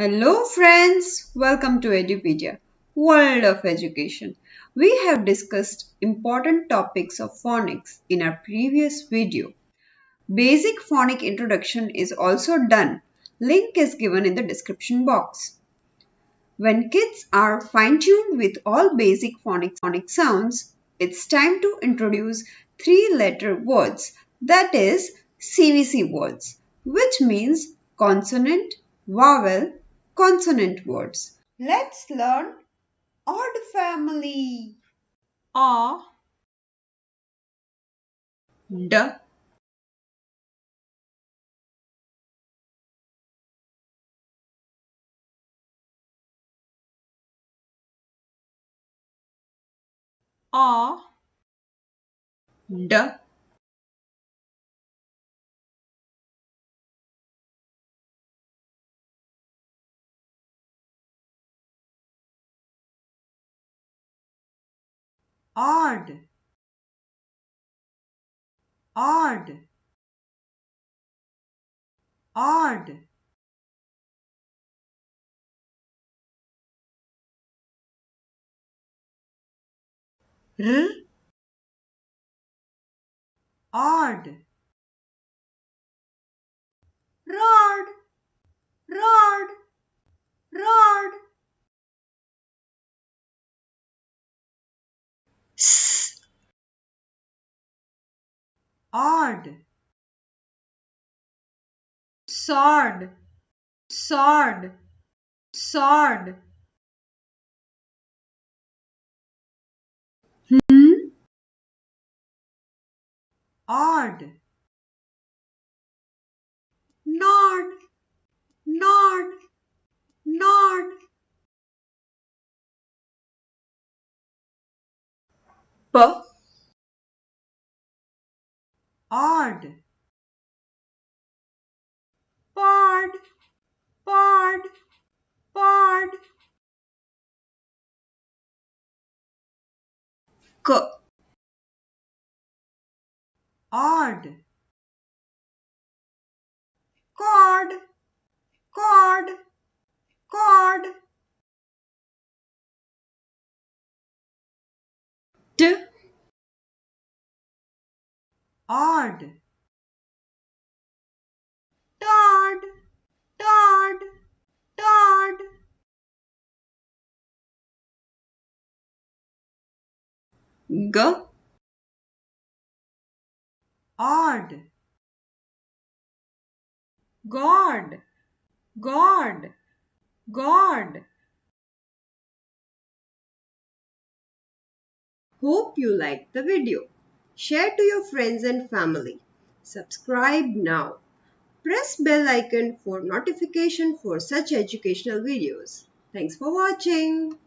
Hello friends, welcome to Edupedia, World of Education. We have discussed important topics of phonics in our previous video. Basic phonic introduction is also done. Link is given in the description box. When kids are fine-tuned with all basic phonic sounds, it's time to introduce three-letter words, that is CVC words, which means consonant, vowel, consonant words. Let's learn odd family. A, D, A, D, odd, odd, odd. R, odd, rod, rod, rod. S, odd, sword, sword, sword. Hmm, odd, nod, nod, nod. P, odd, pod, pod, pod. K, odd, cord, cord, cord. D, odd, Todd, Todd, Todd. G, odd, God, God, God. Hope you liked the video. Share to your friends and family. Subscribe now. Press bell icon for notification for such educational videos. Thanks for watching.